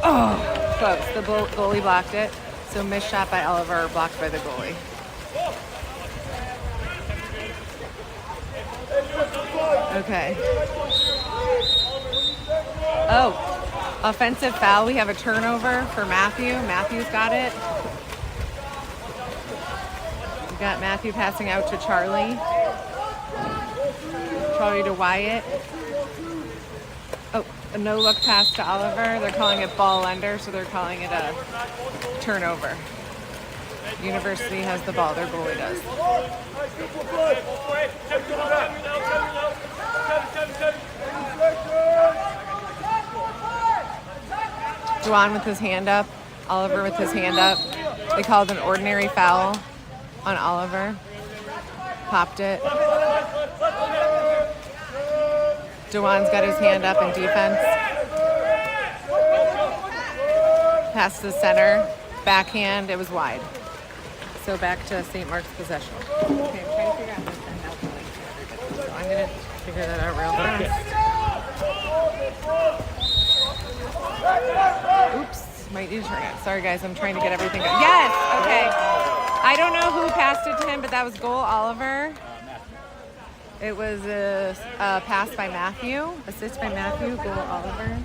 Oh, close. The goalie blocked it. So missed shot by Oliver, blocked by the goalie. Okay. Oh, offensive foul. We have a turnover for Matthew. Matthew's got it. We got Matthew passing out to Charlie. Charlie to Wyatt. Oh, a no-look pass to Oliver. They're calling it ball under, so they're calling it a turnover. University has the ball. Their goalie does. Juwan with his hand up. Oliver with his hand up. They called an ordinary foul on Oliver. Popped it. Juwan's got his hand up in defense. Pass to the center. Backhand. It was wide. So back to St. Mark's possession. Okay, I'm trying to figure out how to send out the link to everybody. So I'm going to figure that out real fast. Oops. Might need to turn it. Sorry, guys. I'm trying to get everything going. Yes! Okay. I don't know who passed it to him, but that was goal Oliver. It was a pass by Matthew. Assist by Matthew. Goal Oliver.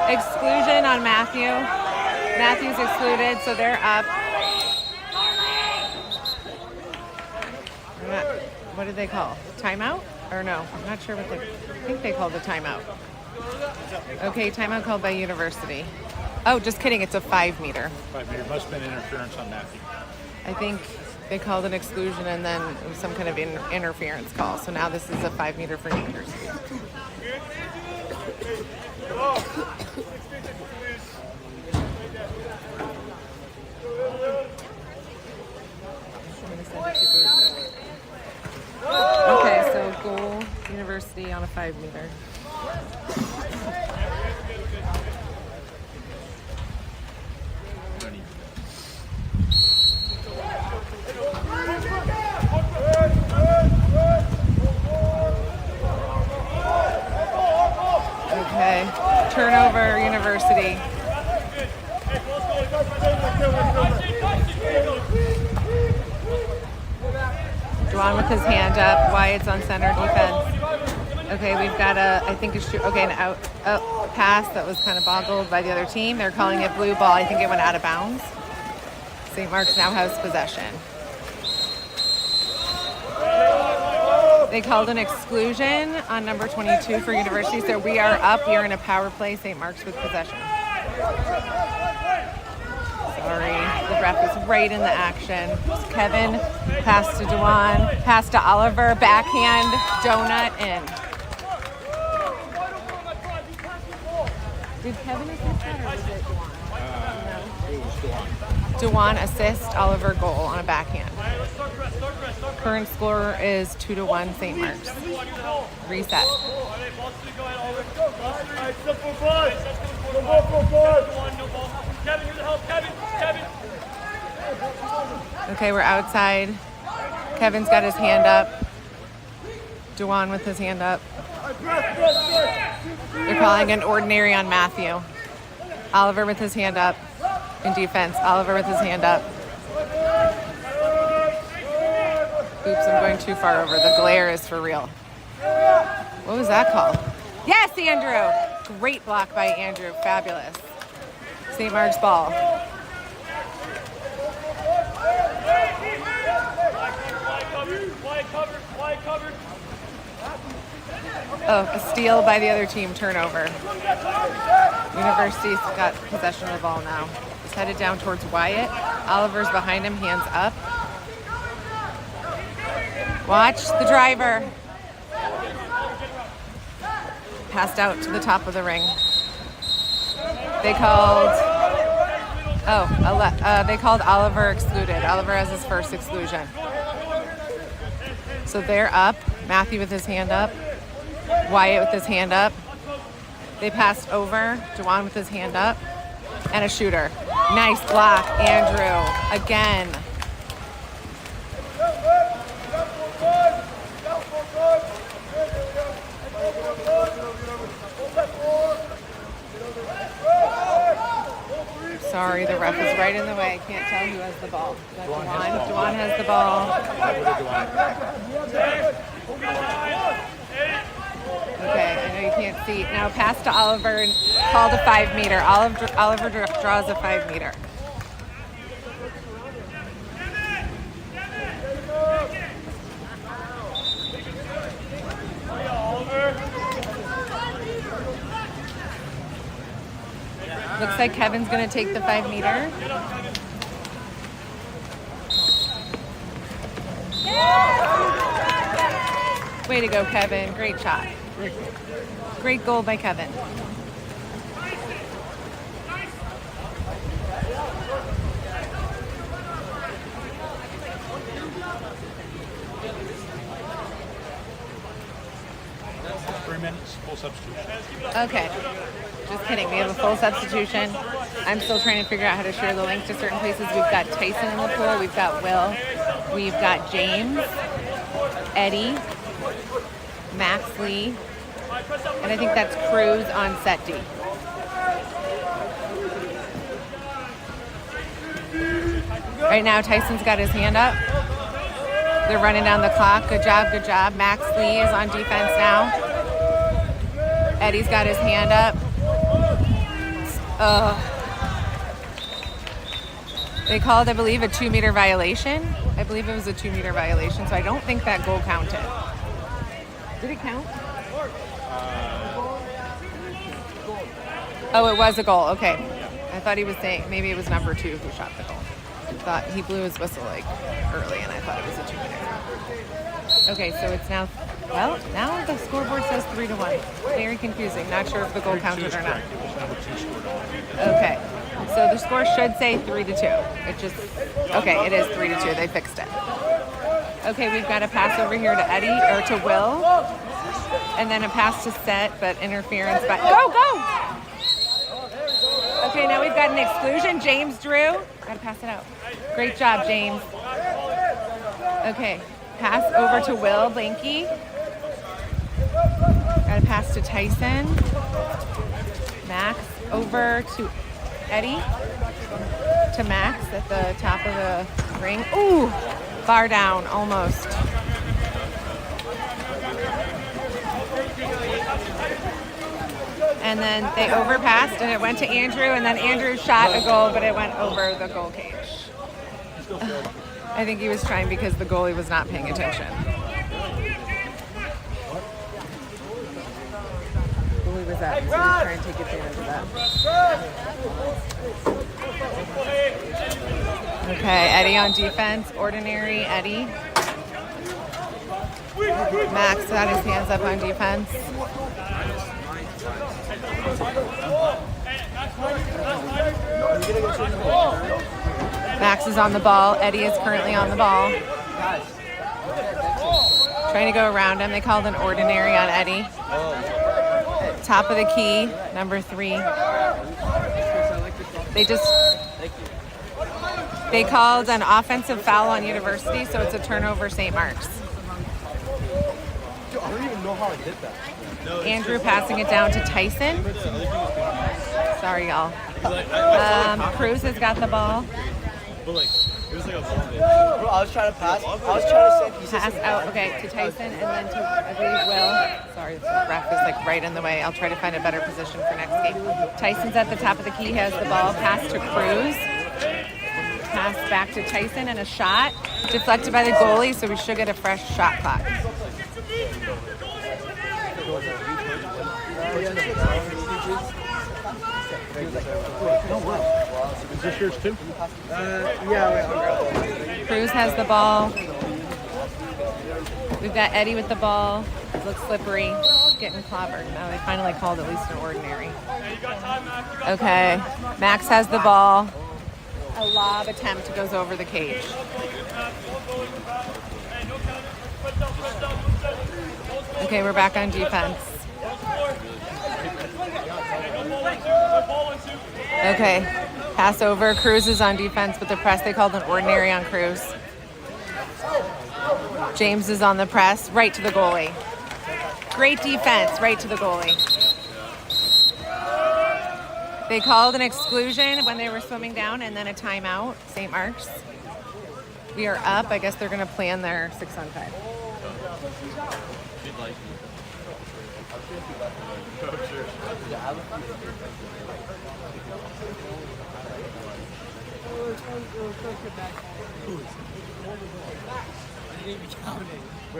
Exclusion on Matthew. Matthew's excluded, so they're up. What did they call? Timeout? Or no? I'm not sure what they... I think they called a timeout. Okay, timeout called by University. Oh, just kidding. It's a 5 meter. 5 meter. Must have been interference on Matthew. I think they called an exclusion and then it was some kind of interference call. So now this is a 5 meter for University. Okay, so goal University on a 5 meter. Okay, turnover University. Juwan with his hand up. Wyatt's on center defense. Okay, we've got an out pass that was kind of boggled by the other team. They're calling it blue ball. I think it went out of bounds. St. Mark's now has possession. They called an exclusion on number 22 for University, so we are up. We are in a power play. St. Mark's with possession. Sorry, the ref is right in the action. Kevin, pass to Juwan, pass to Oliver, backhand, donut in. Did Kevin assist that or was it Juwan? Juwan assist, Oliver goal on a backhand. Current score is 2-1 St. Mark's. Reset. Okay, we're outside. Kevin's got his hand up. Juwan with his hand up. They're calling an ordinary on Matthew. Oliver with his hand up in defense. Oliver with his hand up. Oops, I'm going too far over. The glare is for real. What was that call? Yes, Andrew! Great block by Andrew. Fabulous. St. Mark's ball. Oh, a steal by the other team. Turnover. University's got possession of the ball now. He's headed down towards Wyatt. Oliver's behind him, hands up. Watch the driver. Passed out to the top of the ring. They called Oliver excluded. Oliver has his first exclusion. So they're up. Matthew with his hand up. Wyatt with his hand up. They passed over. Juwan with his hand up. And a shooter. Nice block, Andrew. Again. Sorry, the ref is right in the way. Can't tell who has the ball. Juwan has the ball. Okay, I know you can't see. Now pass to Oliver and call to 5 meter. Oliver draws a 5 meter. Looks like Kevin's going to take the 5 meter. Way to go, Kevin. Great shot. Great goal by Kevin. Full substitution. Okay. Just kidding. We have a full substitution. I'm still trying to figure out how to share the link to certain places. We've got Tyson in the pool. We've got Will. We've got James, Eddie, Max Lee, and I think that's Cruz on set D. Right now, Tyson's got his hand up. They're running down the clock. Good job, good job. Max Lee is on defense now. Eddie's got his hand up. They called, I believe, a 2 meter violation. I believe it was a 2 meter violation, so I don't think that goal counted. Did it count? Oh, it was a goal. Okay. I thought he was saying maybe it was number 2 who shot the goal. I thought he blew his whistle like early, and I thought it was a 2 meter. Okay, so it's now, well, now the scoreboard says 3-1. Very confusing. Not sure if the goal counted or not. Okay, so the score should say 3-2. It just, okay, it is 3-2. They fixed it. Okay, we've got a pass over here to Eddie, or to Will. And then a pass to Set, but interference by, go! Okay, now we've got an exclusion. James Drew. Gotta pass it out. Great job, James. Okay, pass over to Will Blanky. Gotta pass to Tyson. Max over to Eddie. To Max at the top of the ring. Ooh, bar down, almost. And then they overpassed and it went to Andrew, and then Andrew shot a goal, but it went over the goal cage. I think he was trying because the goalie was not paying attention. The goalie was up, so he was trying to take advantage of that. Okay, Eddie on defense. Ordinary Eddie. Max had his hands up on defense. Max is on the ball. Eddie is currently on the ball. Trying to go around him. They called an ordinary on Eddie. Top of the key, number 3. They called an offensive foul on University, so it's a turnover St. Mark's. I don't even know how I did that. Andrew passing it down to Tyson. Sorry, y'all. Cruz has got the ball. But like, it was like a ball. Bro, I was trying to pass. I was trying to say pass out. Okay, to Tyson and then to, I believe, Will. Sorry, the ref is like right in the way. I'll try to find a better position for next game. Tyson's at the top of the key, has the ball. Pass to Cruz. Pass back to Tyson and a shot. Deflected by the goalie, so we should get a fresh shot clock. Is this yours too? yeah. Cruz has the ball. We've got Eddie with the ball. Looks slippery. Getting clobbered. Now they finally called at least an ordinary. Okay. Max has the ball. A lob attempt goes over the cage. Okay, we're back on defense. Okay, pass over. Cruz is on defense, but the press, they called an ordinary on Cruz. James is on the press, right to the goalie. Great defense, right to the goalie. They called an exclusion when they were swimming down and then a timeout, St. Mark's. We are up. I guess they're going to plan their 6-on-5.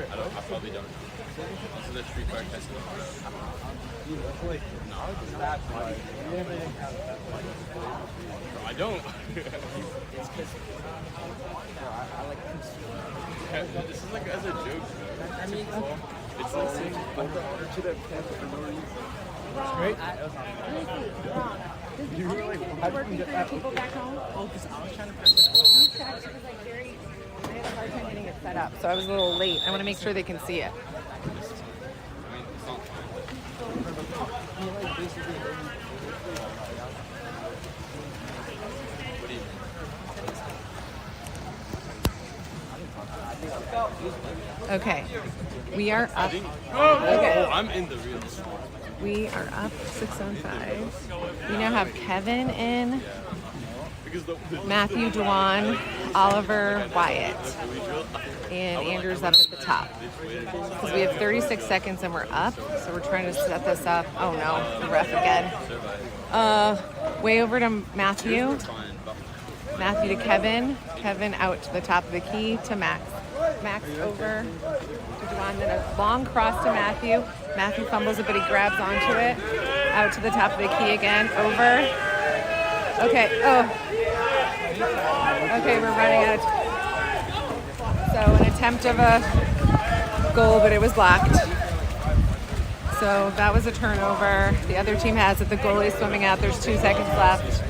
I probably don't. This is a street bar test. I don't. This is like as a joke. I mean, it's like saying to the camera for no reason. Great. You really working for your people back home? Oh, because I was trying to press it. You checked. It was like very. I had a hard time getting it set up, so I was a little late. I want to make sure they can see it. I mean, it's not fine. What do you mean? Okay, we are up. Okay. Okay. I'm in the real sport. We are up 6-on-5. We now have Kevin in, Because the Matthew, Dewan, Oliver, Wyatt, and Andrew's up at the top. Because we have 36 seconds and we're up, so we're trying to set this up. Oh no, the ref again. Way over to Matthew. Matthew to Kevin. Kevin out to the top of the key to Max. Max over to Dewan, then a long cross to Matthew. Matthew fumbles it, but he grabs onto it. Out to the top of the key again. Over. Okay. Oh. Okay, we're running out. So an attempt of a goal, but it was blocked. So that was a turnover. The other team has it. The goalie's swimming out. There's 2 seconds left.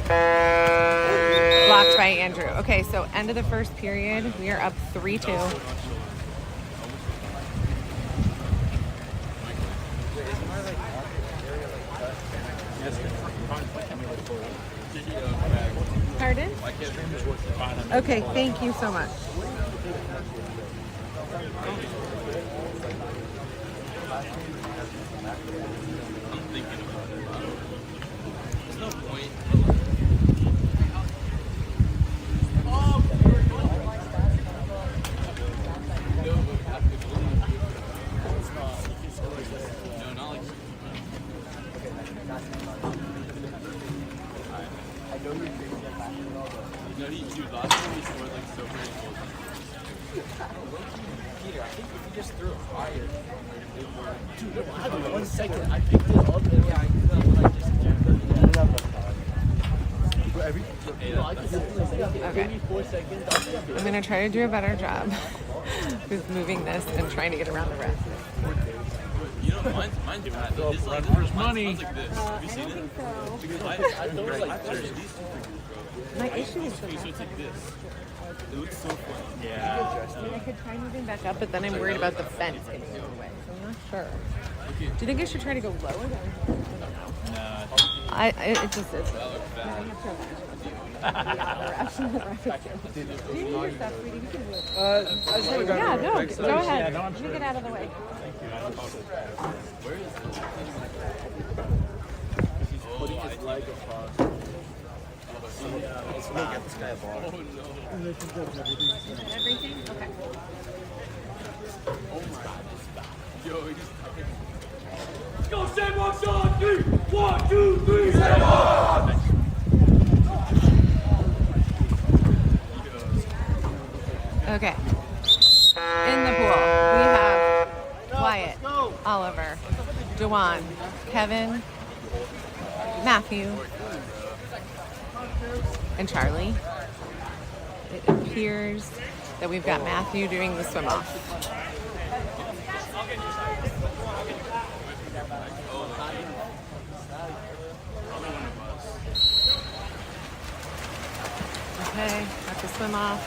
Blocked by Andrew. Okay, so end of the first period. We are up 3-2. Pardon? Okay, thank you so much. I'm thinking about it. There's no point. No, not like. No, dude, last time he scored like so many goals. Peter, I think if you just threw it higher. Dude, no, 1 second. I picked it up and yeah, I just jammed it. Okay. 4 seconds. I'm going to try to do a better job with moving this and trying to get around the rest. You know, mine's bad. It's like money. Mine's like this. Have you seen it? Because I thought it was like these two things, bro. My issue is So it's like this. It looks so funny. I mean, I could try moving back up, but then I'm worried about the fence getting in the way. So I'm not sure. Do you think I should try to go lower down here? It just is. Do you need your stuff, sweetie? You can move. I just want to go. Yeah, no, go ahead. Let me get out of the way. Get this guy a ball. Everything? Okay. Yo, he's Go, St. Mark's on 3. 1, 2, 3, St. Mark's! Okay. In the pool, we have Wyatt, Oliver, Dewan, Kevin, Matthew, and Charlie. It appears that we've got Matthew doing the swim off. Okay, got the swim off.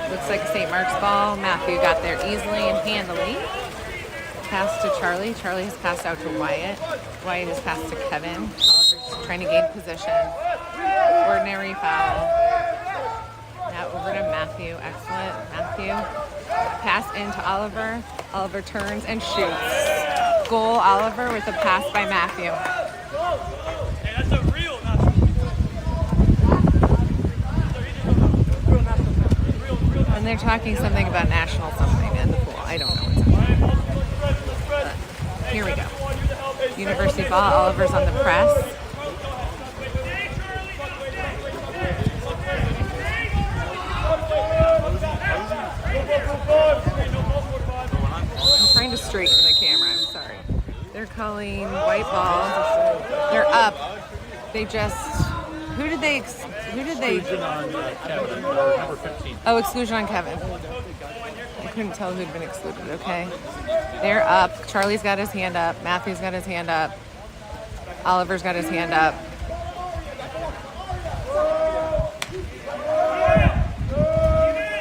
Looks like a St. Mark's ball. Matthew got there easily and handily. Pass to Charlie. Charlie has passed out to Wyatt. Wyatt has passed to Kevin. Oliver's trying to gain position. Ordinary foul. Now over to Matthew. Excellent. Matthew. Pass into Oliver. Oliver turns and shoots. Goal Oliver with a pass by Matthew. Hey, that's a real, not And they're talking something about national something in the pool. I don't know what's happening. But here we go. University ball. Oliver's on the press. I'm trying to straighten the camera. I'm sorry. They're calling white ball. They're up. They just. Who did they? Exclusion on Kevin, number 15. Oh, exclusion on Kevin. I couldn't tell who'd been excluded. Okay. They're up. Charlie's got his hand up. Matthew's got his hand up. Oliver's got his hand up.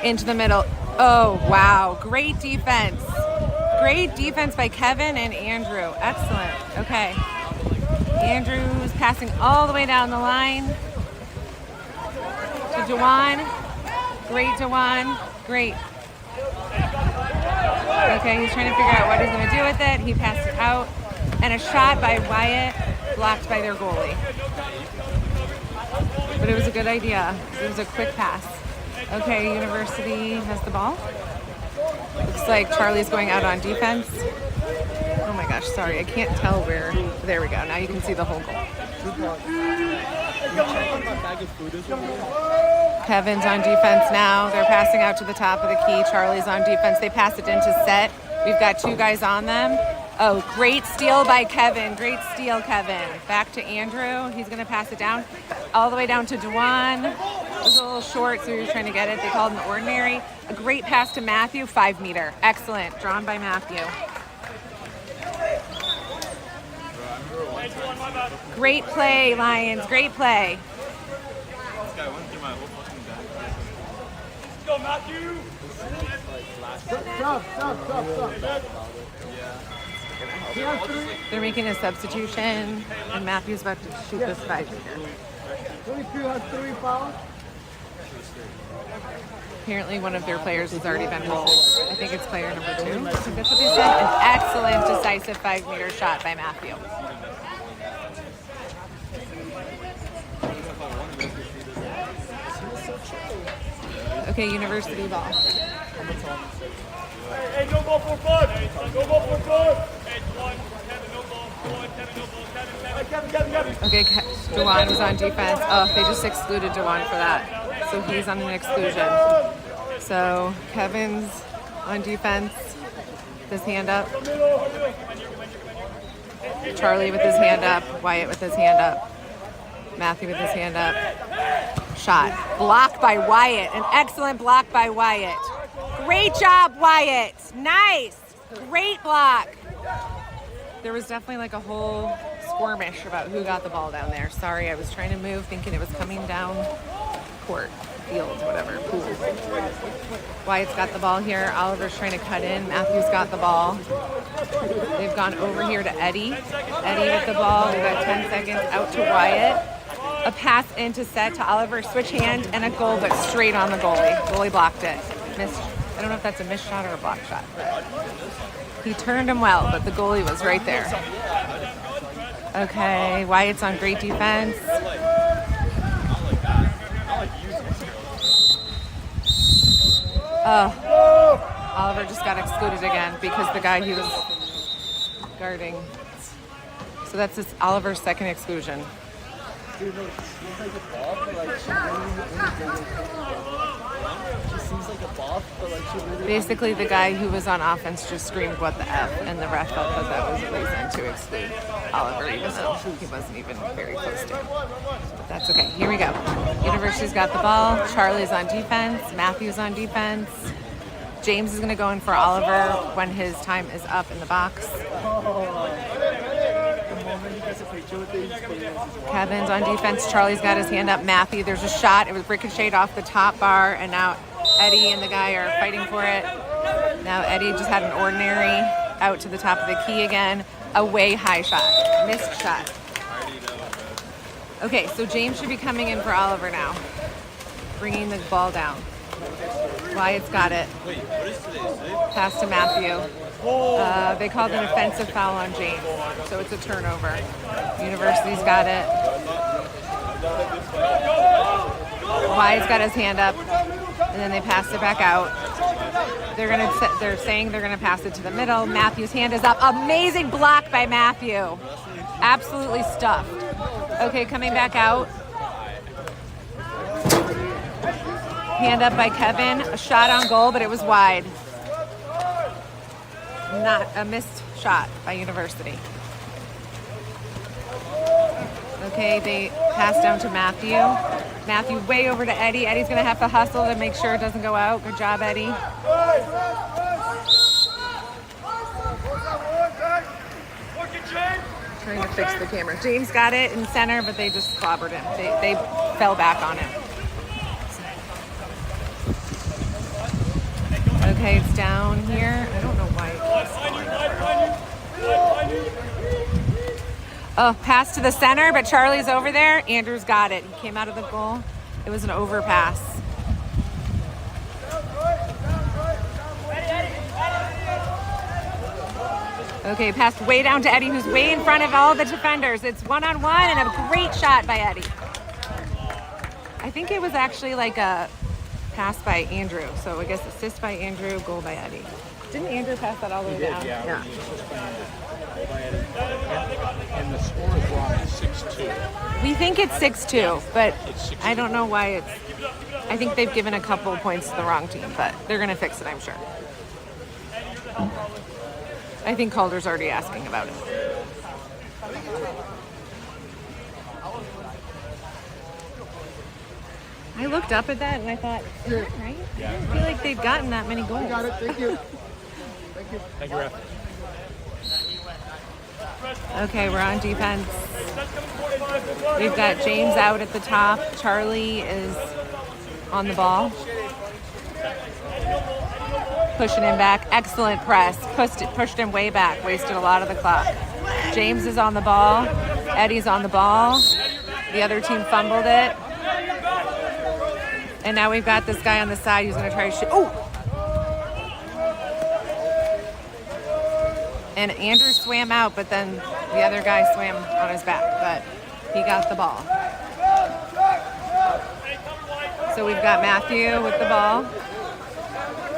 Into the middle. Oh, wow. Great defense. Great defense by Kevin and Andrew. Excellent. Okay. Andrew's passing all the way down the line to Dewan. Great, Dewan. Great. Okay, he's trying to figure out what he's going to do with it. He passed it out. And a shot by Wyatt, blocked by their goalie. But it was a good idea. It was a quick pass. Okay, University has the ball. Looks like Charlie's going out on defense. Oh my gosh, sorry, I can't tell where. There we go. Now you can see the whole goal. Kevin's on defense now. They're passing out to the top of the key. Charlie's on defense. They pass it into set. We've got two guys on them. Oh, great steal by Kevin. Great steal, Kevin. Back to Andrew. He's going to pass it down all the way down to Dewan. It was a little short, so he was trying to get it. They called an ordinary. A great pass to Matthew, 5 meter. Excellent. Drawn by Matthew. Great play, Lions. Great play. This guy went through my whole fucking bag. Let's go, Matthew. They're making a substitution, and Matthew's about to shoot this 5 meter. 22 has 3 fouls. Apparently one of their players has already been rolled. I think it's player number 2. I think that's what they said. An excellent decisive 5 meter shot by Matthew. Okay, University ball. Hey, no ball for fun. No ball for fun. Hey, one. Kevin, no ball. One. Kevin, no ball. Kevin. Okay, Dewan was on defense. Oh, they just excluded Dewan for that. So he's on an exclusion. So Kevin's on defense. His hand up. Charlie with his hand up. Wyatt with his hand up. Matthew with his hand up. Shot. Blocked by Wyatt. An excellent block by Wyatt. Great job, Wyatt. Nice. Great block. There was definitely like a whole squirmish about who got the ball down there. Sorry, I was trying to move thinking it was coming down court, field, whatever, pool. Wyatt's got the ball here. Oliver's trying to cut in. Matthew's got the ball. They've gone over here to Eddie. Eddie with the ball. We've got 10 seconds out to Wyatt. A pass into set to Oliver, switch hand, and a goal, but straight on the goalie. Goalie blocked it. Missed. I don't know if that's a missed shot or a block shot. But he turned him well, but the goalie was right there. Okay, Wyatt's on great defense. Oliver just got excluded again because the guy he was guarding. So that's this Oliver's second exclusion. Basically, the guy who was on offense just screamed, "What the F?" and the ref felt that was a reason to exclude Oliver, even though he wasn't even very close to him. But that's okay. Here we go. University's got the ball. Charlie's on defense. Matthew's on defense. James is going to go in for Oliver when his time is up in the box. Kevin's on defense. Charlie's got his hand up. Matthew, there's a shot. It was ricocheted off the top bar, and now Eddie and the guy are fighting for it. Now Eddie just had an ordinary out to the top of the key again. A way high shot. Missed shot. Okay, so James should be coming in for Oliver now. Bringing the ball down. Wyatt's got it. Wait, what is today? Today? Pass to Matthew. They called an offensive foul on James, so it's a turnover. University's got it. Wyatt's got his hand up, and then they pass it back out. They're saying they're gonna pass it to the middle. Matthew's hand is up. Amazing block by Matthew. Absolutely stuffed. Okay, coming back out. Hand up by Kevin. A shot on goal, but it was wide. Not a missed shot by University. Okay, they pass down to Matthew. Matthew way over to Eddie. Eddie's gonna have to hustle to make sure it doesn't go out. Good job, Eddie. Trying to fix the camera. James got it in center, but they just clobbered him. They fell back on him. Okay, it's down here. I don't know why it's going over. Oh, pass to the center, but Charlie's over there. Andrew's got it. He came out of the goal. It was an overpass. Okay, passed way down to Eddie, who's way in front of all the defenders. It's one-on-one and a great shot by Eddie. I think it was actually like a pass by Andrew. So I guess assist by Andrew, goal by Eddie. Didn't Andrew pass that all the way down? Yeah. And the score is wrong at 6-2. We think it's 6-2, but I don't know why it's... I think they've given a couple points to the wrong team, but they're going to fix it, I'm sure. I think Calder's already asking about it. I looked up at that and I thought, is that right? I don't feel like they've gotten that many goals. Got it. Thank you. Thank you, ref. Okay, we're on defense. We've got James out at the top. Charlie is on the ball. Pushing him back. Excellent press. Pushed him way back. Wasted a lot of the clock. James is on the ball. Eddie's on the ball. The other team fumbled it. And now we've got this guy on the side who's going to try to shoot. Oh! And Andrew swam out, but then the other guy swam on his back. But he got the ball. So we've got Matthew with the ball.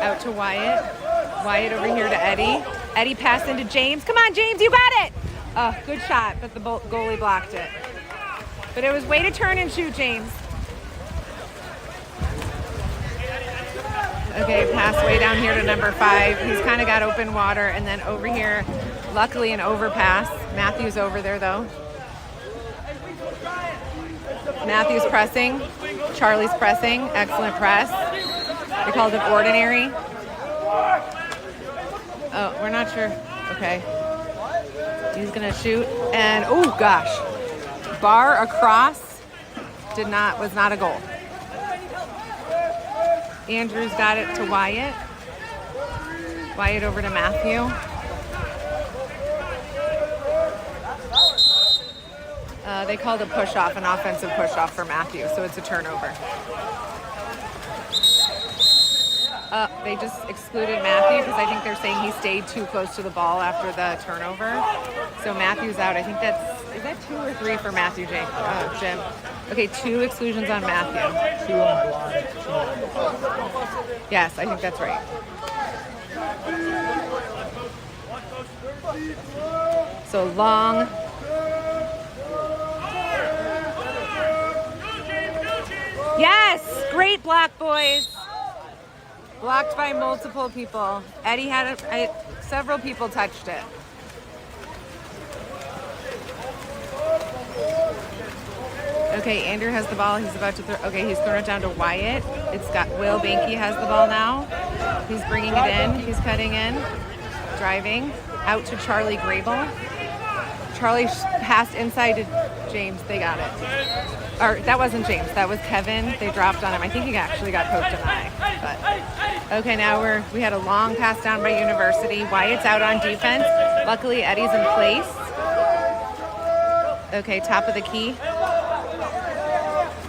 Out to Wyatt. Wyatt over here to Eddie. Eddie passed into James. Come on, James, you got it! Good shot, but the goalie blocked it. But it was way to turn and shoot, James. Okay, pass way down here to number 5. He's kind of got open water. And then over here, luckily an overpass. Matthew's over there, though. Matthew's pressing. Charlie's pressing. Excellent press. They called it ordinary. Oh, we're not sure. Okay. He's going to shoot. And, oh, gosh. Bar across was not a goal. Andrew's got it to Wyatt. Wyatt over to Matthew. They called a push-off, an offensive push-off for Matthew, so it's a turnover. They just excluded Matthew because I think they're saying he stayed too close to the ball after the turnover. So Matthew's out. I think is that 2 or 3 for Matthew, Jim? Okay, 2 exclusions on Matthew. 2 on blind, 2 on the ball. Yes, I think that's right. So long. Yes! Great block, boys. Blocked by multiple people. Eddie had several people touched it. Okay, Andrew has the ball. He's about to throw. Okay, he's thrown it down to Wyatt. It's got Will Banky has the ball now. He's bringing it in. He's cutting in, driving out to Charlie Grable. Charlie passed inside to James. They got it. Or that wasn't James. That was Kevin. They dropped on him. I think he actually got poked in the eye. But okay, now we had a long pass down by University. Wyatt's out on defense. Luckily, Eddie's in place. Okay, top of the key.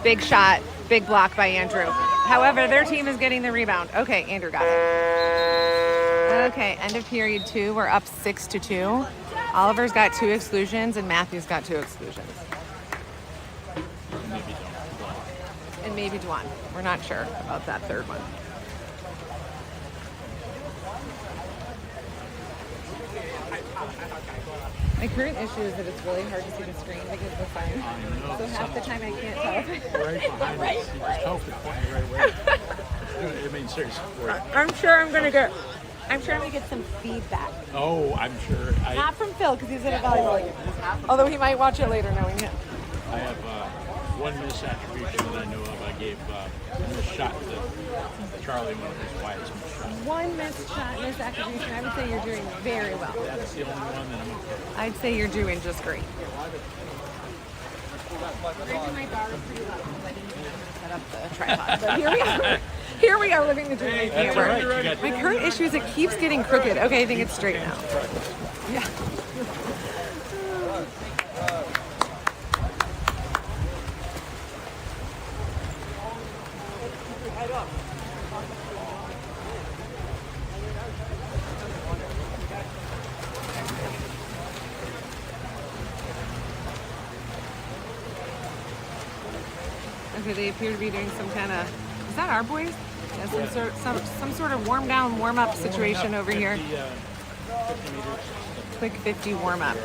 Big shot. Big block by Andrew. However, their team is getting the rebound. Okay, Andrew got it. Okay, end of period 2. We're up 6-2. Oliver's got 2 exclusions and Matthew's got 2 exclusions. And maybe Dwan. We're not sure about that third one. My current issue is that it's really hard to see the screen because of the phone. So half the time I can't tell. Right behind us. You just tell if it's pointing the right way. I mean, seriously. I'm sure I'm gonna get some feedback. Oh, I'm sure. Not from Phil because he's in a volleyball game. Although he might watch it later knowing him. I have one misattribution that I know of. I gave a missed shot to Charlie when it was Wyatt's missed shot. One missed shot, misattribution. I would say you're doing very well. That's the only one that I'm okay. I'd say you're doing just great. My bar was pretty low because I didn't even set up the tripod. But here we are. Here we are living the dream. I can't That's all work. right. My current issue is it keeps getting crooked. Okay, I think it's straight now. Yeah. Okay, they appear to be doing some kind of, is that our boys? Yeah, some sort of warm up situation over here. 50 meters. Quick 50 warm up.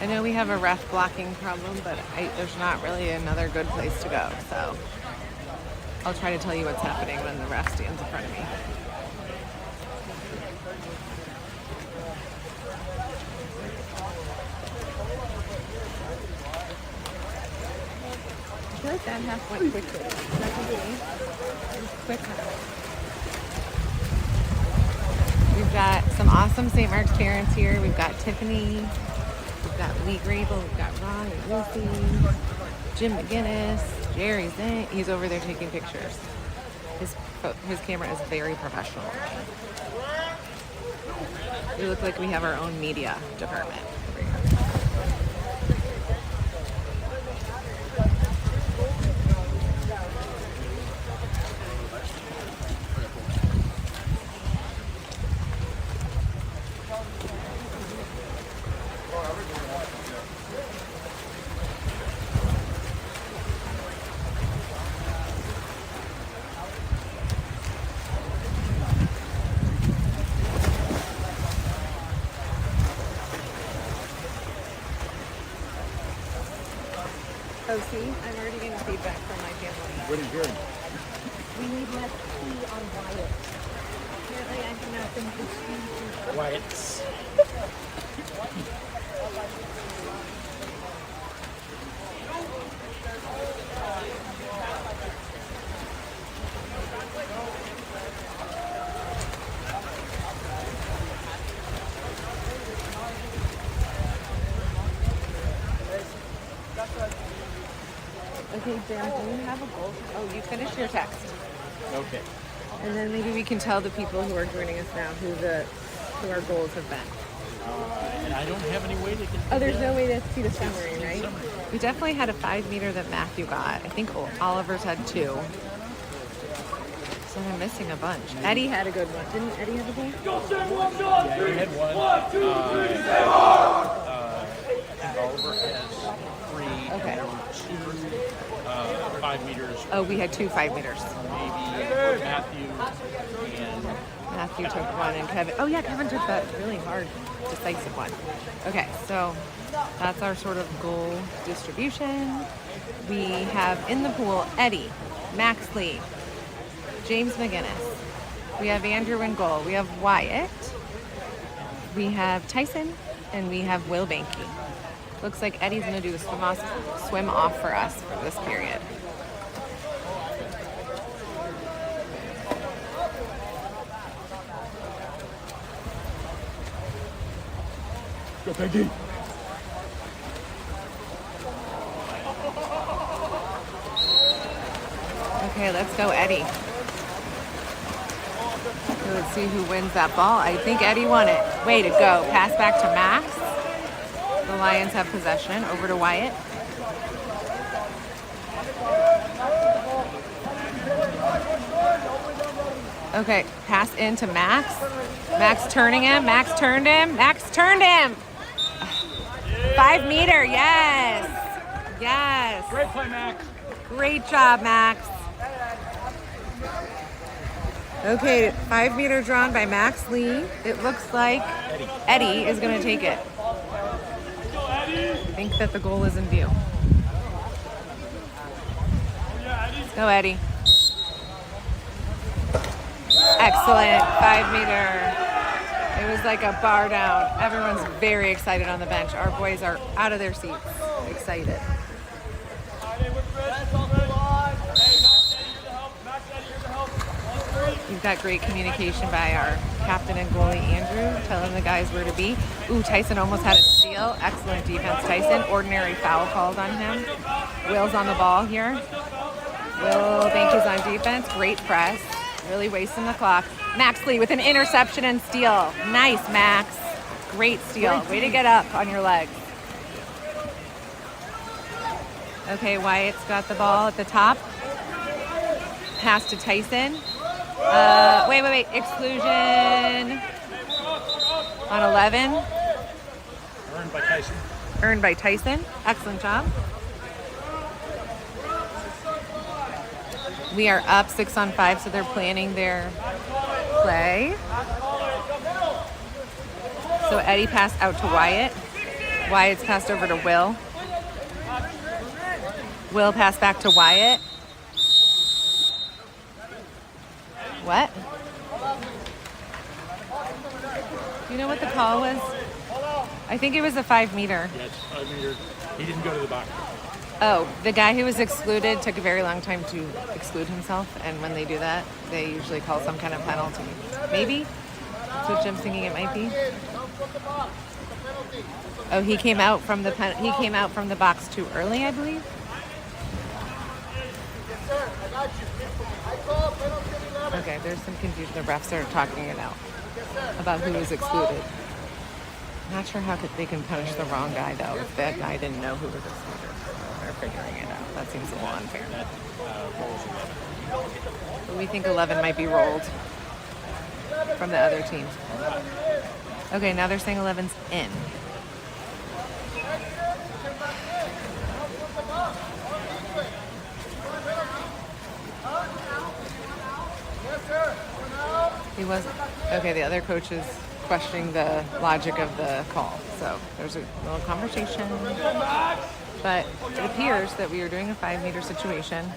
I know we have a ref blocking problem, but there's not really another good place to go, so I'll try to tell you what's happening when the ref stands in front of me. I feel like that half went quickly. Is that the game? It was quick half. We've got some awesome St. Mark's parents here. We've got Tiffany. We've got Lee Grable. We've got Ron and Lucy. Jim McGinnis. Jerry Zane. He's over there taking pictures. His camera is very professional. We look like we have our own media department over here. Oh, see? I'm already getting feedback from my family. What are you hearing? We need less tea on Wyatt. Apparently I do not think it's tea. Wyatt's. Okay, Jim, do you have a goal? Oh, you finished your text. Okay. And then maybe we can tell the people who are joining us now who our goals have been. And I don't have any way to get. Oh, there's no way to see the summary, right? We definitely had a 5 meter that Matthew got. I think Oliver's had 2. So I'm missing a bunch. Eddie had a good one. Didn't Eddie have a goal? Yeah, he had one. And Oliver has 3. Okay. There were 2 5 meters. Oh, we had 2 5 meters. Maybe Matthew and Matthew took one and Kevin. Oh yeah, Kevin took that really hard, decisive one. Okay, so that's our sort of goal distribution. We have in the pool Eddie, Max Lee, James McGinnis. We have Andrew in goal. We have Wyatt. We have Tyson, and we have Will Banky. Looks like Eddie's gonna do the swim off for us for this period. Go, Peggy. Okay, let's go, Eddie. So let's see who wins that ball. I think Eddie won it. Way to go. Pass back to Max. The Lions have possession. Over to Wyatt. Okay, pass into Max. Max turning him. Max turned him. Max turned him. 5 meter, yes. Yes. Great play, Max. Great job, Max. Okay, 5 meter drawn by Max Lee. It looks like Eddie is going to take it. I think that the goal is in view. Let's go, Eddie. Excellent, 5 meter. It was like a bar down. Everyone's very excited on the bench. Our boys are out of their seats, excited. We've got great communication by our captain and goalie, Andrew, telling the guys where to be. Ooh, Tyson almost had a steal. Excellent defense, Tyson. Ordinary foul called on him. Will's on the ball here. Will Bank is on defense. Great press. Really wasting the clock. Max Lee with an interception and steal. Nice, Max. Great steal. Way to get up on your legs. Okay, Wyatt's got the ball at the top. Pass to Tyson. Wait. Exclusion on 11. Earned by Tyson. Earned by Tyson. Excellent job. We are up 6-on-5, so they're planning their play. So Eddie passed out to Wyatt. Wyatt's passed over to Will. Will passed back to Wyatt. What? Do you know what the call was? I think it was a 5 meter. Yes, 5 meter. He didn't go to the box. Oh, the guy who was excluded took a very long time to exclude himself, and when they do that, they usually call some kind of penalty. Maybe? That's what Jim's thinking it might be. Oh, he came out from the box too early, I believe. Okay, there's some confusion. The refs are talking it out about who was excluded. Not sure how they can punish the wrong guy, though, if that guy didn't know who was excluded. They're figuring it out. That seems a little unfair. But we think 11 might be rolled from the other team. Okay, now they're saying 11's in. He wasn't. Okay, the other coach is questioning the logic of the call. So there's a little conversation. But it appears that we are doing a 5 meter situation.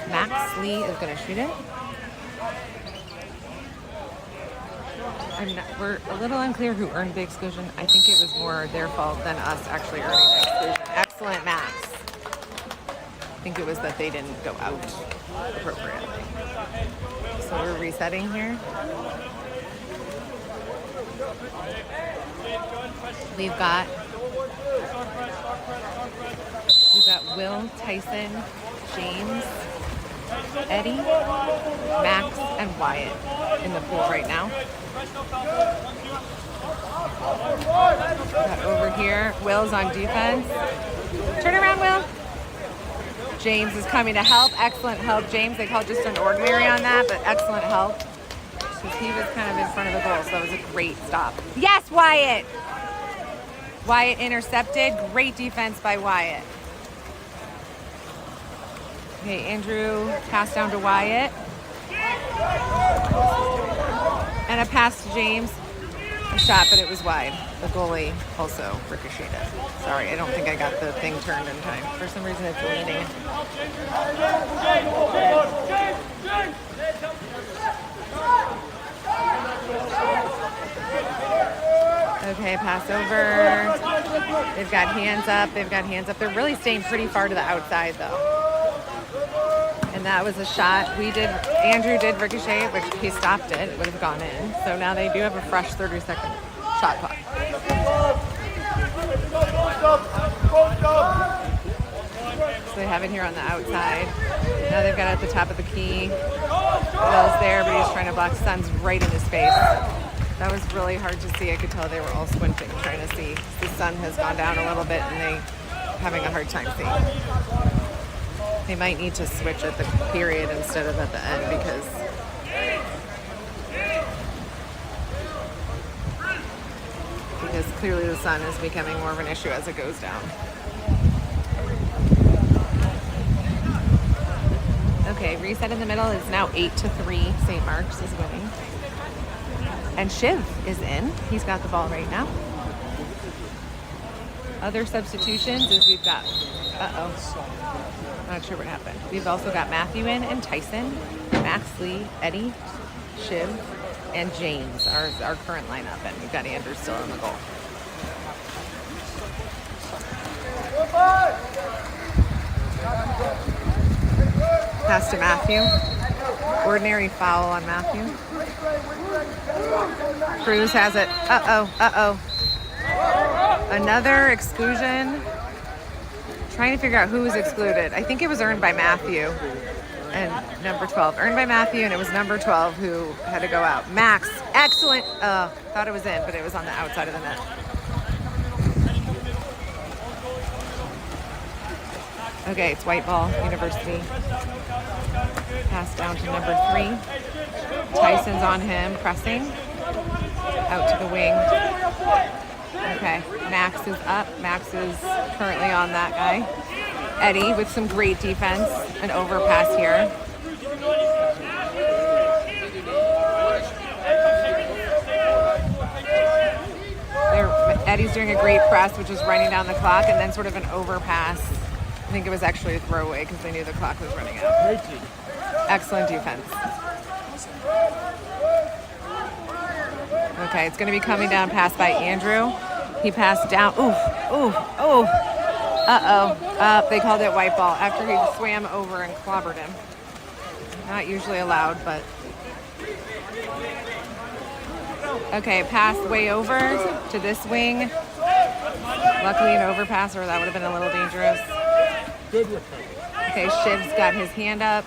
Max Lee is going to shoot it. We're a little unclear who earned the exclusion. I think it was more their fault than us actually earning the exclusion. Excellent, Max. I think it was that they didn't go out appropriately. So we're resetting here. We've got Will, Tyson, James, Eddie, Max, and Wyatt in the pool right now. Got over here. Will's on defense. Turn around, Will. James is coming to help. Excellent help, James. They called just an ordinary on that, but excellent help. Because he was kind of in front of the goal, so that was a great stop. Yes, Wyatt! Wyatt intercepted. Great defense by Wyatt. Okay, Andrew passed down to Wyatt. And a pass to James. A shot, but it was wide. The goalie also ricocheted. Sorry, I don't think I got the thing turned in time. For some reason, it's leaning. Okay, pass over. They've got hands up. They've got hands up. They're really staying pretty far to the outside, though. And that was a shot. Andrew did ricochet it, which he stopped it. It would have gone in. So now they do have a fresh 30-second shot clock. have it here on the outside. Now they've got it at the top of the key. Bill's there, but he's trying to block. Sun's right in his face. That was really hard to see. I could tell they were all squinting, trying to see. The sun has gone down a little bit, and they're having a hard time seeing. They might need to switch at the period instead of at the end because clearly the sun is becoming more of an issue as it goes down. Okay, reset in the middle is now 8-3. St. Mark's is winning. And Shiv is in. He's got the ball right now. Other substitutions is we've got, not sure what happened. We've also got Matthew in and Tyson, Max Lee, Eddie, Shiv, and James, our current lineup. And we've got Andrew still in the goal. Pass to Matthew. Ordinary foul on Matthew. Cruz has it. Another exclusion. Trying to figure out who was excluded. I think it was earned by Matthew and number 12. Earned by Matthew, and it was number 12 who had to go out. Max, excellent. Thought it was in, but it was on the outside of the net. Okay, it's white ball, University. Pass down to number 3. Tyson's on him, pressing. Out to the wing. Okay, Max is up. Max is currently on that guy. Eddie with some great defense. An overpass here. Eddie's doing a great press, which is running down the clock, and then sort of an overpass. I think it was actually a throwaway because they knew the clock was running out. Excellent defense. Okay, it's going to be coming down, pass by Andrew. He passed down. They called it white ball after he swam over and clobbered him. Not usually allowed, but. Okay, pass way over to this wing. Luckily an overpass, or that would have been a little dangerous. Good recovery. Okay, Shiv's got his hand up.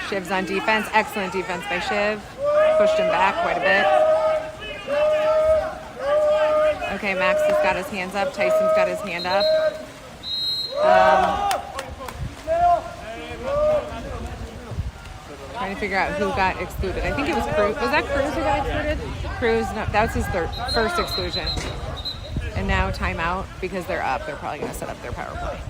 Shiv's on defense. Excellent defense by Shiv. Pushed him back quite a bit. Okay, Max has got his hands up. Tyson's got his hand up. Trying to figure out who got excluded. I think it was Cruz. Was that Cruz who got excluded? Cruz, no, that was his first exclusion. And now timeout because they're up. They're probably going to set up their power play.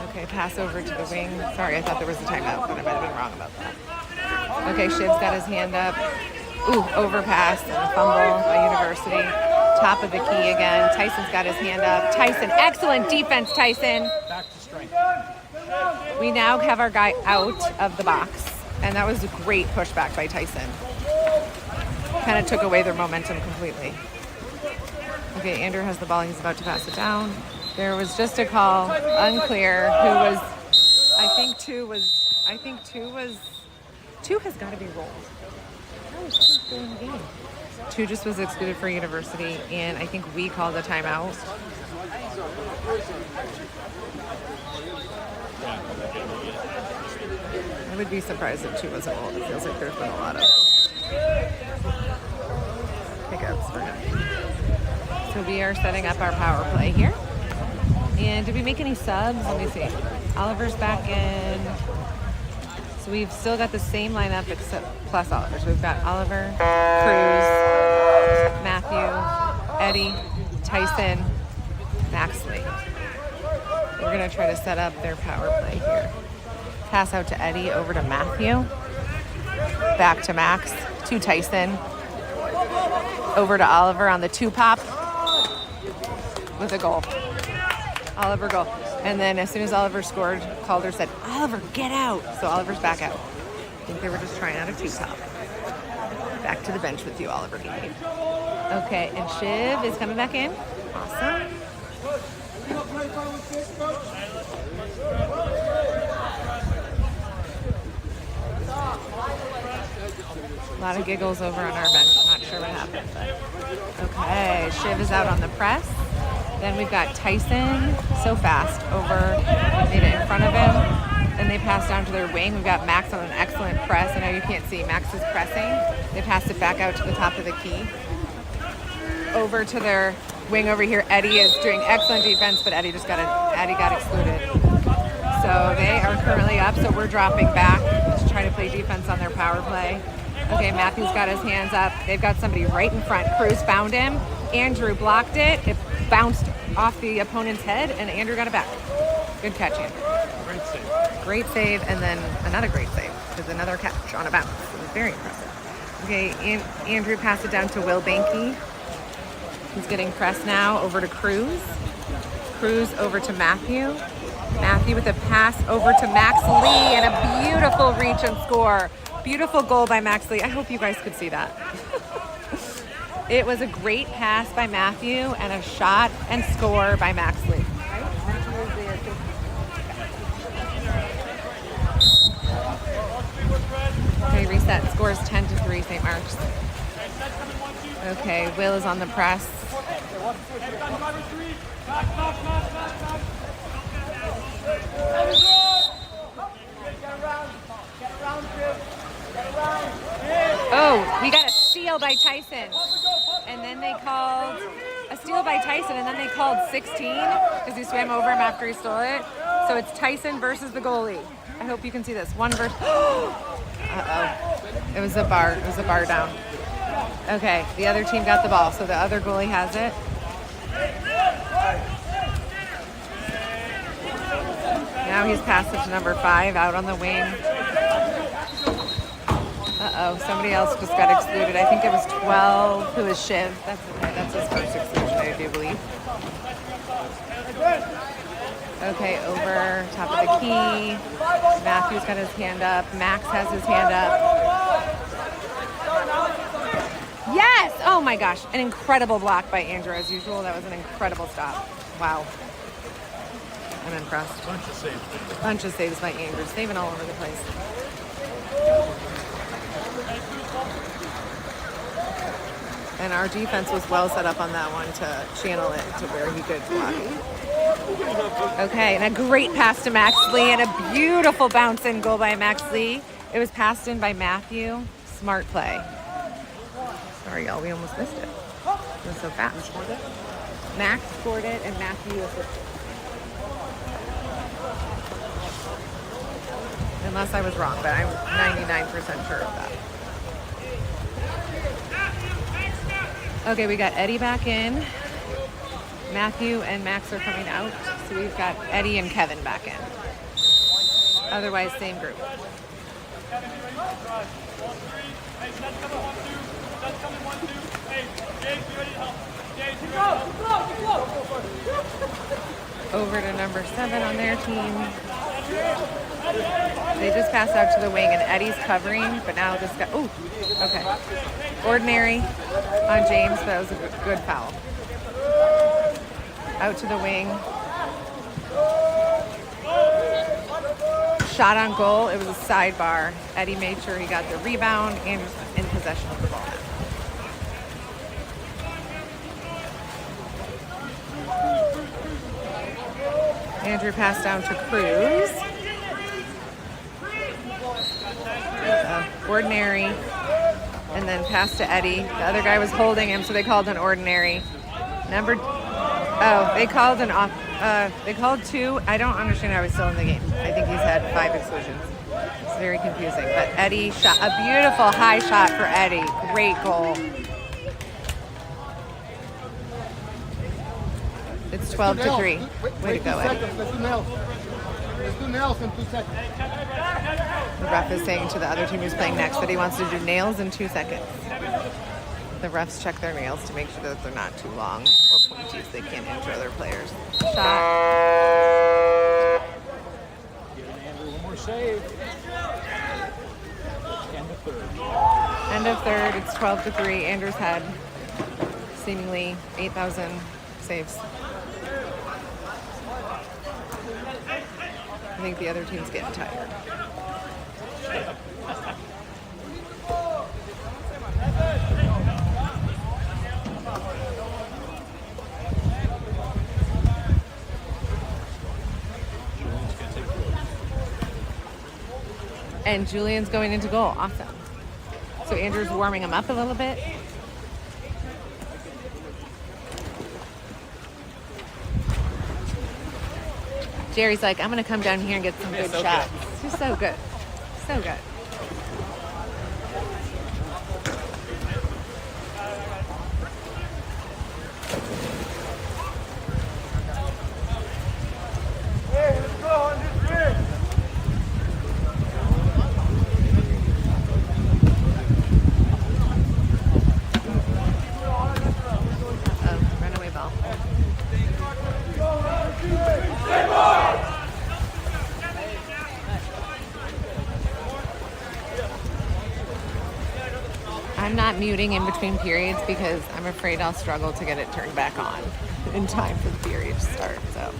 Okay, pass over to the wing. Sorry, I thought there was a timeout, but I might have been wrong about that. Okay, Shiv's got his hand up. Ooh, overpass and a fumble by University. Top of the key again. Tyson's got his hand up. Tyson, excellent defense, Tyson. Back to strength. We now have our guy out of the box, and that was a great pushback by Tyson. Kind of took away their momentum completely. Okay, Andrew has the ball. He's about to pass it down. There was just a call, unclear, who was, I think two has got to be rolled. How is two still in the game? 2 just was excluded for University, and I think we called a timeout. I would be surprised if 2 wasn't rolled. It feels like there's been a lot of pickups for him. So we are setting up our power play here. And did we make any subs? Let me see. Oliver's back in. So we've still got the same lineup except plus Oliver. So we've got Oliver, Cruz, Matthew, Eddie, Tyson, Max Lee. We're going to try to set up their power play here. Pass out to Eddie, over to Matthew. Back to Max, to Tyson. Over to Oliver on the 2-pop with a goal. Oliver goal. And then as soon as Oliver scored, Calder said, Oliver, get out. So Oliver's back out. I think they were just trying out a 2-top. Back to the bench with you, Oliver. Okay, and Shiv is coming back in. Awesome. A lot of giggles over on our bench. Not sure what happened, but okay. Shiv is out on the press. Then we've got Tyson, so fast, over, made it in front of him. Then they pass down to their wing. We've got Max on an excellent press. I know you can't see. Max is pressing. They passed it back out to the top of the key. Over to their wing over here. Eddie is doing excellent defense, but Eddie got excluded. So they are currently up, so we're dropping back to try to play defense on their power play. Okay, Matthew's got his hands up. They've got somebody right in front. Cruz found him. Andrew blocked it. It bounced off the opponent's head, and Andrew got it back. Good catch, Andrew. Great save. Great save, and then another great save with another catch on a bounce. It was very impressive. Okay, Andrew passed it down to Will Banky. He's getting pressed now over to Cruz. Cruz over to Matthew. Matthew with a pass over to Max Lee, and a beautiful reach and score. Beautiful goal by Max Lee. I hope you guys could see that. It was a great pass by Matthew and a shot and score by Max Lee. Okay, reset. Scores 10-3, St. Mark's. Okay, Will is on the press. Oh, we got a steal by Tyson. And then they called a steal by Tyson, and then they called 16 because he swam over him after he stole it. So it's Tyson versus the goalie. I hope you can see this. One versus. Uh-oh. It was a bar. It was a bar down. Okay, the other team got the ball, so the other goalie has it. Now he's passed it to number 5 out on the wing. Uh-oh, somebody else just got excluded. I think it was 12, who is Shiv. That's okay, that's his first exclusion, I do believe. Okay, over top of the key. Matthew's got his hand up. Max has his hand up. Yes! Oh my gosh, an incredible block by Andrew as usual. That was an incredible stop. Wow. I'm impressed. Bunch of saves by Andrew, saving all over the place. And our defense was well set up on that one to channel it to where he could block. Okay, and a great pass to Max Lee and a beautiful bounce in goal by Max Lee. It was passed in by Matthew. Smart play. Sorry, y'all, we almost missed it. It was so fast. Max scored it and Matthew assisted. Unless I was wrong, but I'm 99% sure of that. Okay, we got Eddie back in. Matthew and Max are coming out. So we've got Eddie and Kevin back in. Otherwise, same group. Over to number 7 on their team. They just passed out to the wing, and Eddie's covering, but now this guy. Oh, okay. Ordinary on James, but that was a good foul. Out to the wing. Shot on goal. It was a sidebar. Eddie made sure he got the rebound and was in possession of the ball. Andrew passed down to Cruz. Ordinary. And then passed to Eddie. The other guy was holding him, so they called an ordinary. They called an off. They called 2. I don't understand how he's still in the game. I think he's had 5 exclusions. It's very confusing. But Eddie shot a beautiful high shot for Eddie. Great goal. It's 12-3. Way to go, Eddie. Let's do nails. Let's do nails in 2 seconds. The ref is saying to the other team who's playing next that he wants to do nails in 2 seconds. The refs check their nails to make sure that they're not too long or pointy so they can't injure other players. Shot. Give Andrew one more save. End of third. End of third. It's 12-3. Andrews had seemingly 8,000 saves. I think the other team's getting tired. And Julian's going into goal. Awesome. So Andrew's warming him up a little bit. Jerry's like, I'm going to come down here and get some good shots. He's so good. So good. Hey, let's go on this bridge. Oh, runaway ball. I'm not muting in between periods because I'm afraid I'll struggle to get it turned back on in time for the period to start. So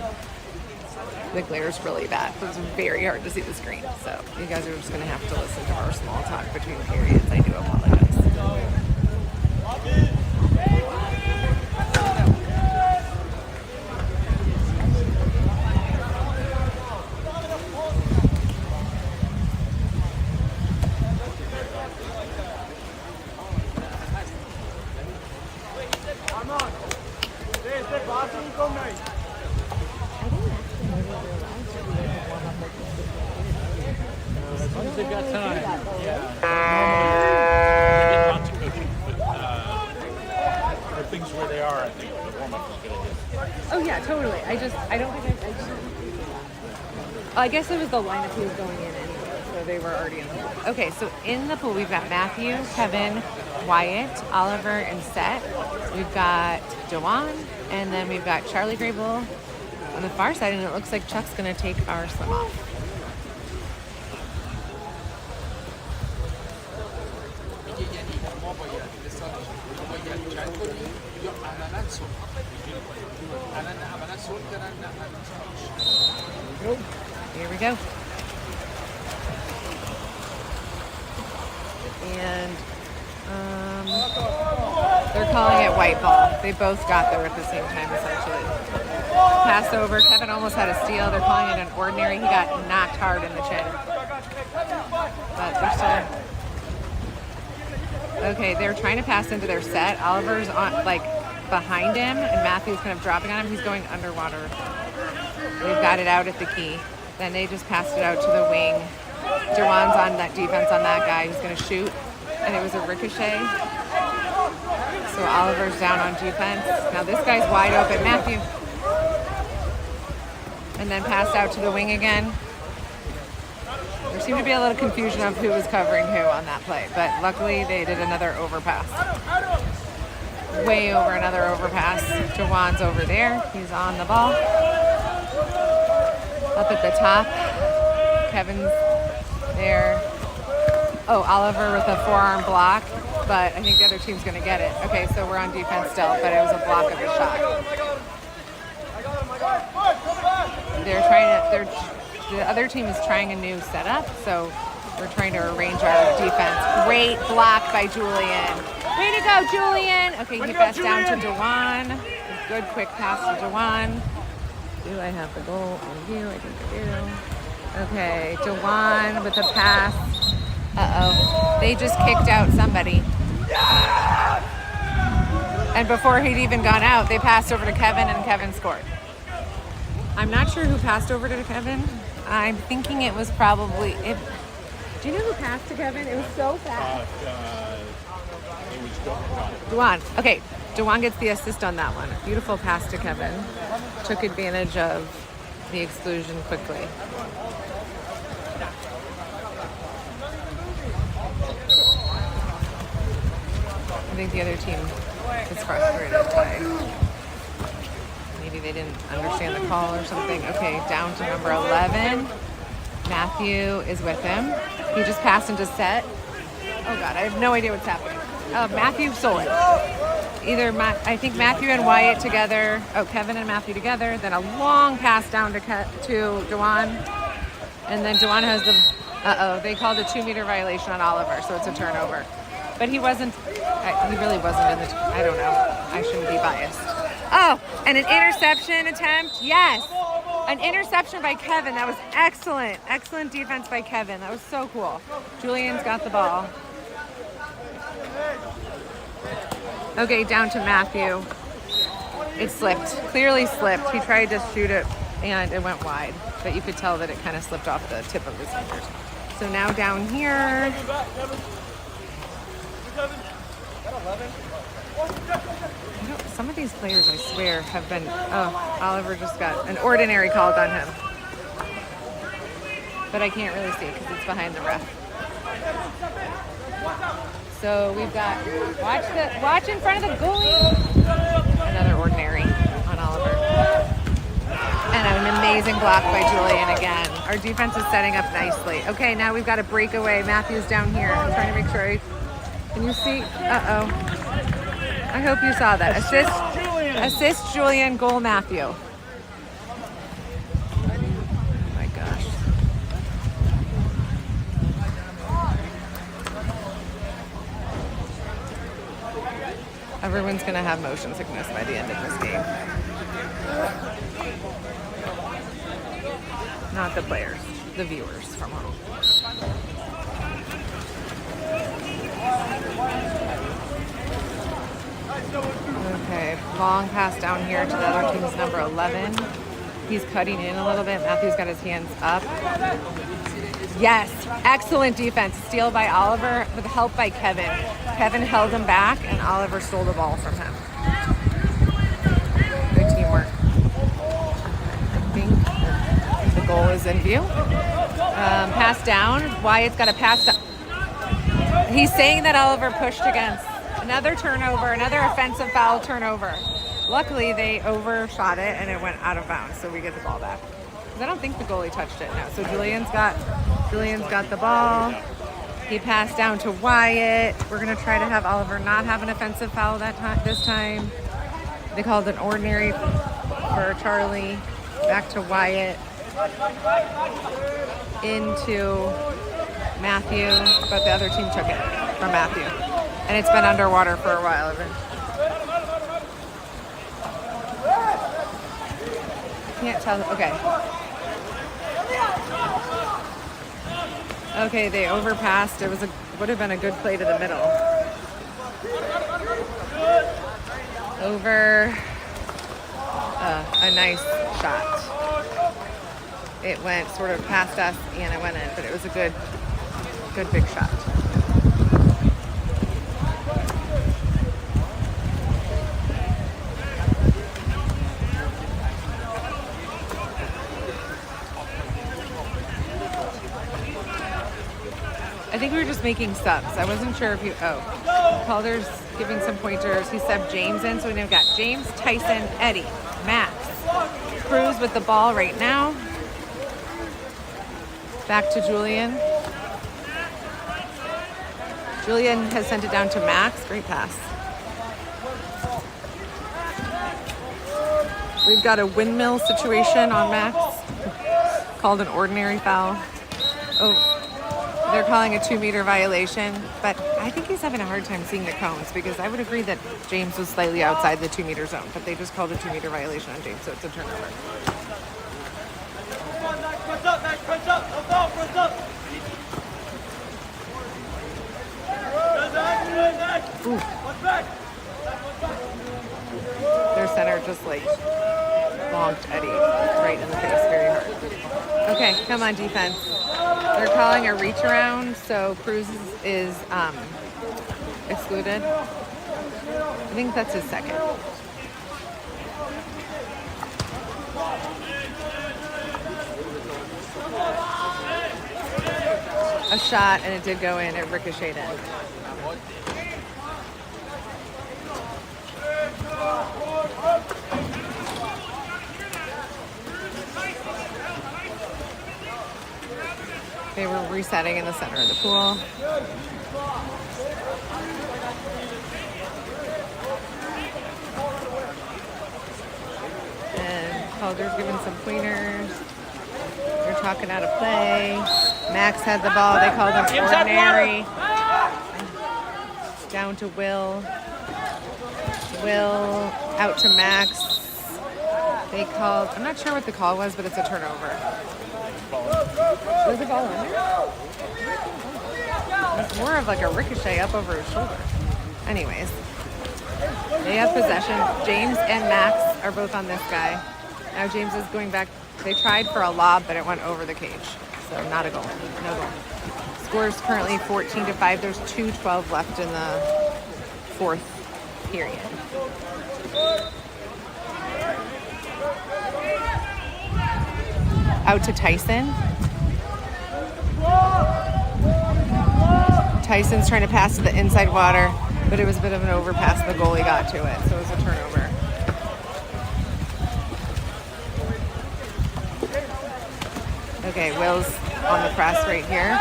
the glare's really bad. It's very hard to see the screen. So you guys are just going to have to listen to our small talk between periods. I do apologize. As long as they've got time. Normally, they get lots of coaching, but for things where they are, I think the warm-up is good. Oh yeah, totally. I don't think I guess it was the lineup he was going in anyway, so they were already in the pool. Okay, so in the pool we've got Matthew, Kevin, Wyatt, Oliver, and Seth. We've got Dewan, and then we've got Charlie Grable on the far side, and it looks like Chuck's gonna take our swim off. Here we go. And they're calling it white ball. They both got there at the same time, essentially. Pass over. Kevin almost had a steal. They're calling it an ordinary. He got knocked hard in the chin. But they're still... Okay, they're trying to pass into their set. Oliver's on, like, behind him, and Matthew's kind of dropping on him. He's going underwater. They've got it out at the key. Then they just passed it out to the wing. Dewan's on that defense on that guy. He's going to shoot, and it was a ricochet. So Oliver's down on defense. Now this guy's wide open. Matthew. And then passed out to the wing again. There seemed to be a little confusion of who was covering who on that play, but luckily they did another overpass. Way over another overpass. Jawan's over there. He's on the ball. Up at the top. Kevin's there. Oh, Oliver with a forearm block, but I think the other team's going to get it. Okay, so we're on defense still, but it was a block of a shot. The other team is trying a new setup, so we're trying to arrange our defense. Great block by Julian. Way to go, Julian. Okay, he passed down to Dewan. Good quick pass to Dewan. Do I have the goal on view? I think I do. Okay, Dewan with a pass. Uh-oh. They just kicked out somebody. And before he'd even gone out, they passed over to Kevin, and Kevin scored. I'm not sure who passed over to Kevin. I'm thinking it was probably... Do you know who passed to Kevin? It was so fast. It was Dewan. Dewan. Okay, Dewan gets the assist on that one. Beautiful pass to Kevin. Took advantage of the exclusion quickly. I think the other team is frustrated. Maybe they didn't understand the call or something. Okay, down to number 11. Matthew is with him. He just passed into set. Oh God, I have no idea what's happening. Matthew stole it. I think Matthew and Wyatt together. Oh, Kevin and Matthew together. Then a long pass down to Dewan. And then Dewan has the, they called a 2-meter violation on Oliver, so it's a turnover. But he wasn't, he really wasn't in the, I don't know. I shouldn't be biased. Oh, and an interception attempt. Yes. An interception by Kevin. That was excellent. Excellent defense by Kevin. That was so cool. Julian's got the ball. Okay, down to Matthew. It slipped. Clearly slipped. He tried to shoot it and it went wide. But you could tell that it kind of slipped off the tip of his fingers. So now down here. Some of these players, I swear, have been... Oh, Oliver just got an ordinary called on him. But I can't really see because it's behind the ref. So we've got... Watch in front of the goalie. Another ordinary on Oliver. And an amazing block by Julian again. Our defense is setting up nicely. Okay, now we've got a breakaway. Matthew's down here. I'm trying to make sure Can you see? Uh-oh. I hope you saw that. Assist Julian, goal Matthew. Oh my gosh. Everyone's going to have motion sickness by the end of this game. Not the players, the viewers from home. Okay, long pass down here to the other team's number 11. He's cutting in a little bit. Matthew's got his hands up. Yes, excellent defense. Steal by Oliver with help by Kevin. Kevin held him back and Oliver stole the ball from him. Good teamwork. I think the goal is in view. Pass down. Wyatt's got a pass down. He's saying that Oliver pushed against. Another turnover, another offensive foul turnover. Luckily, they overshot it and it went out of bounds, so we get the ball back. I don't think the goalie touched it. No. So Julian's got the ball. He passed down to Wyatt. We're gonna try to have Oliver not have an offensive foul this time. They called an ordinary for Charlie. Back to Wyatt. Into Matthew, but the other team took it from Matthew. And it's been underwater for a while. Can't tell. Okay. Okay, they overpassed. It would have been a good play to the middle. Over. A nice shot. It went sort of past us and it went in, but it was a good big shot. I think we were just making subs. I wasn't sure if you... Oh. Calder's giving some pointers. He subbed James in, so we've got James, Tyson, Eddie, Max. Cruz with the ball right now. Back to Julian. Julian has sent it down to Max. Great pass. We've got a windmill situation on Max. Called an ordinary foul. Oh. They're calling a 2-meter violation, but I think he's having a hard time seeing the cones because I would agree that James was slightly outside the 2-meter zone, but they just called a 2-meter violation on James, so it's a turnover. Press up, Max, press up. No foul, press up. Ooh. Their center just like bonked Eddie right in the face very hard. Okay, come on defense. They're calling a reach around, so Cruz is excluded. I think that's his second. A shot, and it did go in. It ricocheted in. They were resetting in the center of the pool. And Calder's giving some pointers. They're talking out of play. Max had the ball. They called him ordinary. Down to Will. Will out to Max. They called, I'm not sure what the call was, but it's a turnover. Was the ball under? It's more of like a ricochet up over his shoulder. Anyways, they have possession. James and Max are both on this guy. Now James is going back. They tried for a lob, but it went over the cage. So not a goal. No goal. Score is currently 14-5. There's 2:12 left in the fourth period. Out to Tyson. Tyson's trying to pass to the inside water, but it was a bit of an overpass. The goalie got to it, so it was a turnover. Okay, Will's on the press right here.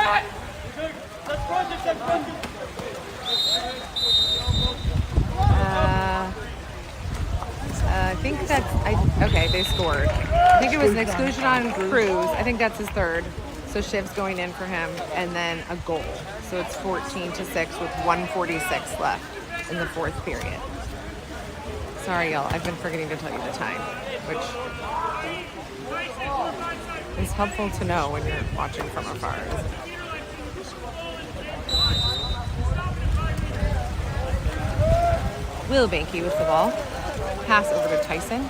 I think that's, okay, they scored. I think it was an exclusion on Cruz. I think that's his third. So Shiv's going in for him, and then a goal. So it's 14-6 with 1:46 left in the fourth period. Sorry, y'all. I've been forgetting to tell you the time, which is helpful to know when you're watching from afar. Will Banky with the ball. Pass over to Tyson.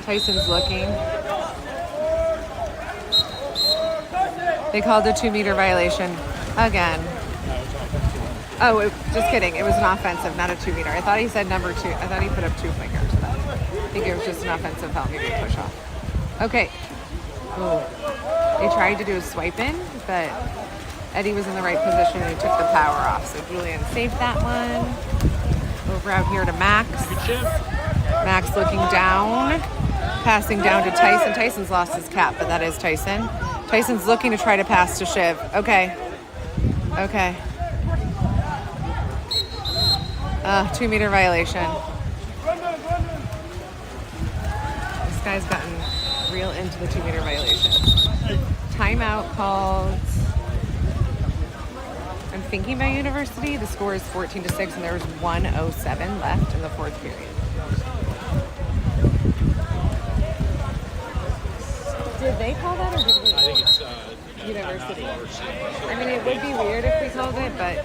Tyson's looking. They called a 2-meter violation again. Oh, just kidding. It was an offensive, not a 2-meter. I thought he said number 2. I thought he put up 2 fingers. I think it was just an offensive foul, maybe a push off. Okay. Oh, they tried to do a swipe in, but Eddie was in the right position and he took the power off. So Julian saved that one. Over out here to Max. Max looking down. Passing down to Tyson. Tyson's lost his cap, but that is Tyson. Tyson's looking to try to pass to Shiv. Okay. Okay. 2-meter violation. This guy's gotten real into the 2-meter violation. Timeout called. I'm thinking by University. The score is 14-6, and there was 1:07 left in the fourth period. Did they call that, or did we? I think it's University. not University. I mean, it would be weird if we called it, but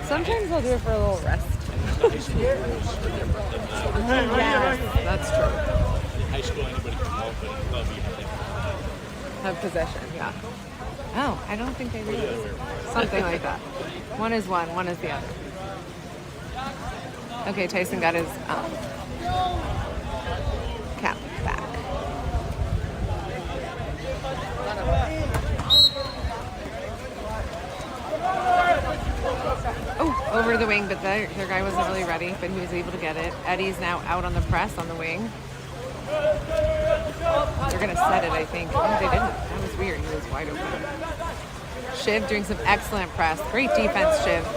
sometimes they'll do it for a little rest. High school rules are different than Yes, that's true. in high school. Anybody can help, but in club you have to Have possession, yeah. Oh, I don't think they do. Something like that. One is one is the other. Okay, Tyson got his cap back. Oh, over the wing, but their guy wasn't really ready, but he was able to get it. Eddie's now out on the press on the wing. They're going to set it, I think. Oh, they didn't. That was weird. He was wide open. Shiv doing some excellent press. Great defense, Shiv.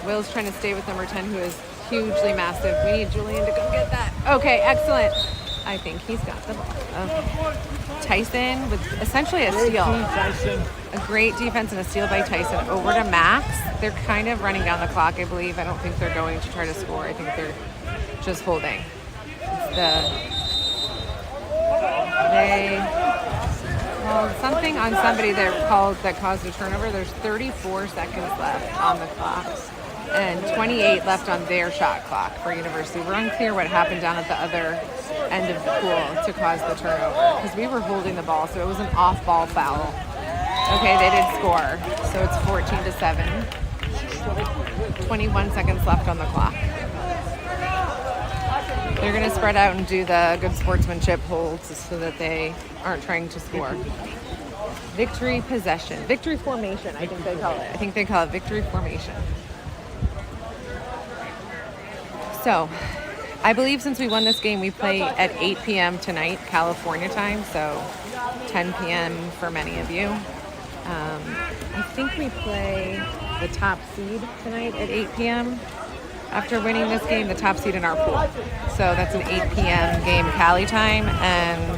Will's trying to stay with number 10, who is hugely massive. We need Julian to go get that. Okay, excellent. I think he's got the ball. Okay. Tyson with essentially a steal. A great defense and a steal by Tyson. Over to Max. They're kind of running down the clock, I believe. I don't think they're going to try to score. I think they're just holding. They called something on somebody that caused a turnover. There's 34 seconds left on the clock and 28 left on their shot clock for University. We're unclear what happened down at the other end of the pool to cause the turnover because we were holding the ball, so it was an off-ball foul. Okay, they did score, so it's 14-7. 21 seconds left on the clock. They're going to spread out and do the good sportsmanship holds so that they aren't trying to score. Victory possession. Victory formation, I think they call it. I think they call it victory formation. So, I believe since we won this game, we play at 8 p.m. tonight, California time, so 10 p.m. for many of you. I think we play the top seed tonight at 8 p.m. After winning this game, the top seed in our pool. So that's an 8 p.m. game Cali time, and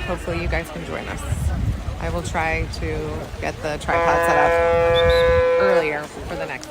hopefully you guys can join us. I will try to get the tripod set up earlier for the next